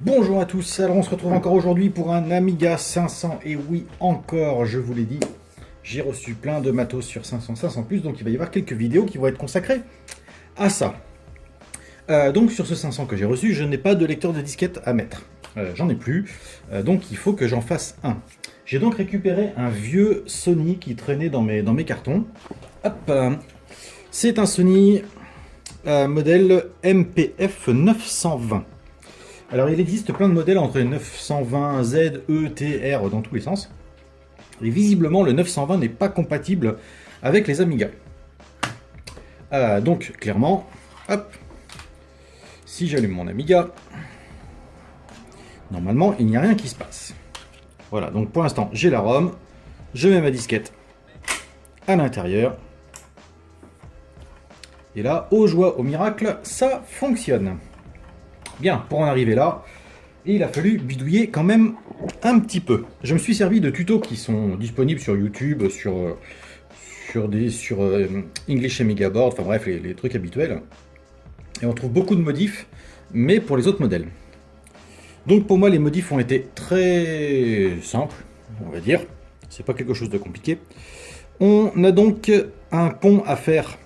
Bonjour à tous, alors on se retrouve encore aujourd'hui pour un Amiga 500, et oui, encore, je vous l'ai dit, j'ai reçu plein de matos sur 500+, donc il va y avoir quelques vidéos qui vont être consacrées à ça. Donc sur ce 500 que j'ai reçu, je n'ai pas de lecteur de disquette à mettre, j'en ai plus, donc il faut que j'en fasse un. J'ai donc récupéré un vieux Sony qui traînait dans mes cartons. Hop, c'est un Sony modèle MPF 920. Alors il existe plein de modèles entre les 920, Z, E, T, R dans tous les sens. Et visiblement le 920 n'est pas compatible avec les Amiga. Donc clairement, hop, si j'allume mon Amiga, normalement il n'y a rien qui se passe. Voilà, donc pour l'instant j'ai la ROM, je mets ma disquette à l'intérieur. Et là, aux joies, au miracle, ça fonctionne. Bien, pour en arriver là, il a fallu bidouiller quand même un petit peu. Je me suis servi de tutos qui sont disponibles sur YouTube, sur English Amiga Board, enfin bref, les trucs habituels. Et on trouve beaucoup de modifs, mais pour les autres modèles. Donc pour moi, les modifs ont été très simples, on va dire. C'est pas quelque chose de compliqué. On a donc un pont à faire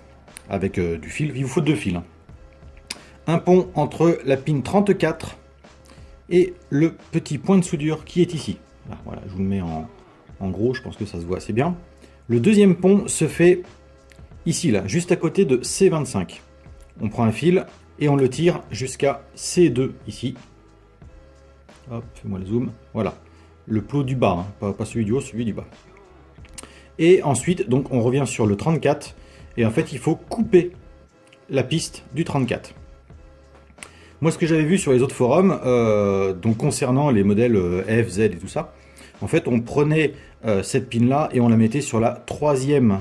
avec du fil. Il vous faut deux fils. Un pont entre la pin 34 et le petit point de soudure qui est ici. Là, voilà, je vous le mets en gros, je pense que ça se voit assez bien. Le deuxième pont se fait ici, là, juste à côté de C25. On prend un fil et on le tire jusqu'à C2 ici. Hop, fais-moi le zoom. Voilà, le plot du bas, hein, pas celui du haut, celui du bas. Et ensuite, donc, on revient sur le 34 et en fait, il faut couper la piste du 34. Moi, ce que j'avais vu sur les autres forums, donc concernant les modèles F, Z et tout ça, en fait, on prenait cette pin-là et on la mettait sur la troisième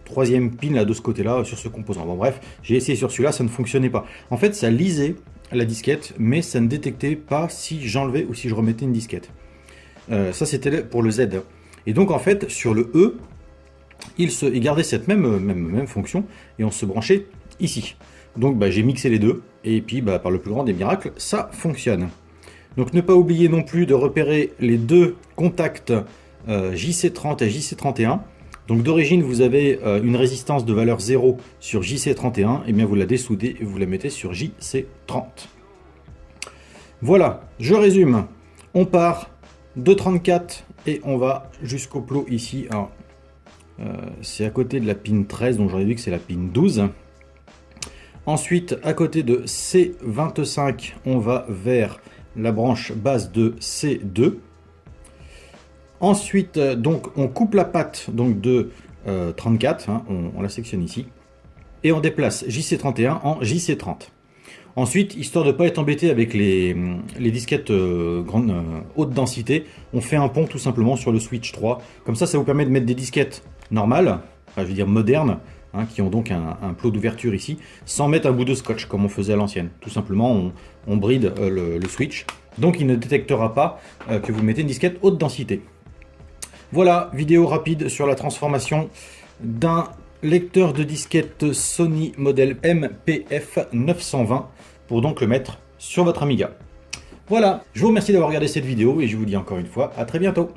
pin là, de ce côté-là, sur ce composant. Bon, bref, j'ai essayé sur celui-là, ça ne fonctionnait pas. En fait, ça lisait la disquette, mais ça ne détectait pas si j'enlevais ou si je remettais une disquette. Ça, c'était pour le Z. Et donc, en fait, sur le E, il gardait cette même fonction et on se branchait ici. Donc j'ai mixé les deux, et puis par le plus grand des miracles, ça fonctionne. Donc ne pas oublier non plus de repérer les deux contacts JC30 et JC31. Donc d'origine, vous avez une résistance de valeur 0 sur JC31, et bien vous la dessoudez et vous la mettez sur JC30. Voilà, je résume. On part de 34 et on va jusqu'au plot ici. C'est à côté de la pin 13, donc j'en ai vu que c'est la pin 12. Ensuite, à côté de C25, on va vers la branche base de C2. Ensuite, donc, on coupe la patte donc, de 34, hein, on la sectionne ici, et on déplace JC31 en JC30. Ensuite, histoire de ne pas être embêté avec les disquettes haute densité, on fait un pont tout simplement sur le switch 3. Comme ça vous permet de mettre des disquettes normales, enfin, je veux dire modernes, qui ont donc un plot d'ouverture ici, sans mettre un bout de scotch comme on faisait à l'ancienne. Tout simplement, on bride le switch, donc il ne détectera pas que vous mettez une disquette haute densité. Voilà, vidéo rapide sur la transformation d'un lecteur de disquette Sony modèle MPF 920 pour donc le mettre sur votre Amiga. Voilà, je vous remercie d'avoir regardé cette vidéo et je vous dis encore une fois à très bientôt.